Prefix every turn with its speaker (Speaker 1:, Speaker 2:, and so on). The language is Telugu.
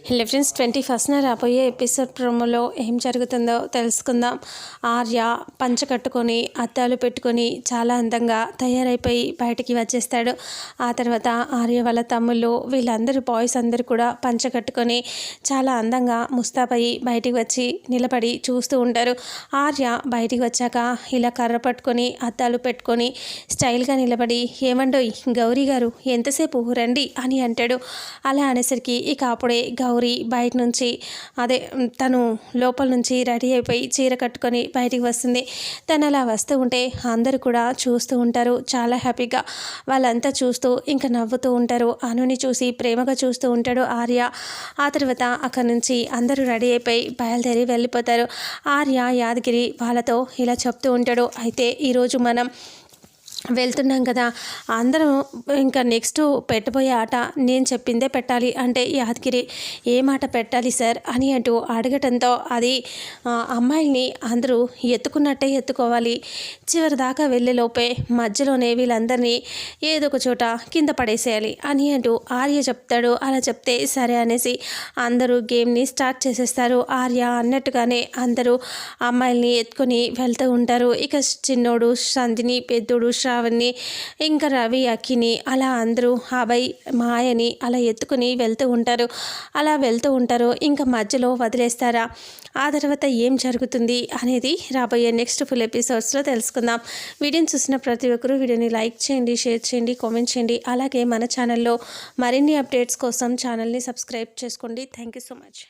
Speaker 1: హలో ఫ్రెండ్స్, 21న రాబోయే ఎపిసోడ్ ప్రోమోలో ఏం జరుగుతుందో తెలుసుకుందాం. ఆర్య పంచ కట్టుకొని అద్దాలు పెట్టుకొని చాలా అందంగా తయారైపోయి బయటికి వచ్చేస్తాడు. ఆ తర్వాత ఆర్య వాళ్ళ తమ్ముళ్ళు వీళ్ళందరూ బాయ్స్ అందరూ కూడా పంచ కట్టుకొని చాలా అందంగా ముస్తాబయ్యి బయటికి వచ్చి నిలబడి చూస్తూ ఉంటారు. ఆర్య బయటికి వచ్చాక ఇలా కర్ర పట్టుకొని అద్దాలు పెట్టుకొని స్టైల్గా నిలబడి, ఏమండోయ్ గౌరీ గారు ఎంతసేపు రండి అని అంటాడు. అలా అనేసరికి ఇక అప్పుడే గౌరీ బయట నుంచి తను లోపల నుంచి రెడీ అయిపోయి చీర కట్టుకొని బయటికి వస్తుంది. తను అలా వస్తూ ఉంటే అందరూ కూడా చూస్తూ ఉంటారు చాలా హ్యాపీగా. వాళ్ళంతా చూస్తూ ఇంకా నవ్వుతూ ఉంటారు. అనుని చూసి ప్రేమగా చూస్తూ ఉంటాడు ఆర్య. ఆ తర్వాత అక్కడి నుంచి అందరూ రెడీ అయిపోయి బయలుదేరి వెళ్ళిపోతారు. ఆర్య యాదగిరి వాళ్ళతో ఇలా చెప్తూ ఉంటాడు, అయితే ఈరోజు మనం వెళ్తున్నాం కదా, అందరం ఇంకా నెక్స్ట్ పెట్టబోయే ఆట నేను చెప్పిందే పెట్టాలి అంటే యాదగిరి ఏ మాట పెట్టాలి సార్ అని అంటూ అడగటంతో అది అమ్మాయిల్ని అందరూ ఎత్తుకున్నట్టే ఎత్తుకోవాలి, చివరి దాకా వెళ్ళేలోపే మధ్యలోనే వీళ్ళందరినీ ఏదో ఒక చోట కింద పడేసేయాలి అని అంటూ ఆర్య చెప్తాడు. అలా చెప్తే సరే అనేసి అందరూ గేమ్ని స్టార్ట్ చేసేస్తారు. ఆర్య అన్నట్టుగానే అందరూ అమ్మాయిల్ని ఎత్తుకొని వెళ్తూ ఉంటారు. ఇక చిన్నోడు సంధిని, పెద్దోడు శ్రావణ్ణి, ఇంకా రవి, అక్కిని అలా అందరూ అభయ్, మాయని అలా ఎత్తుకుని వెళ్తూ ఉంటారు. అలా వెళ్తూ ఉంటారు. ఇంకా మధ్యలో వదిలేస్తారా? ఆ తర్వాత ఏం జరుగుతుంది అనేది రాబోయే నెక్స్ట్ ఫుల్ ఎపిసోడ్స్లో తెలుసుకుందాం. వీడియోని చూసిన ప్రతి ఒక్కరూ వీడియోని లైక్ చేయండి, షేర్ చేయండి, కామెంట్ చేయండి. అలాగే మన ఛానల్లో మరిన్ని అప్డేట్స్ కోసం ఛానల్ని సబ్స్క్రైబ్ చేసుకోండి. Thank you so much.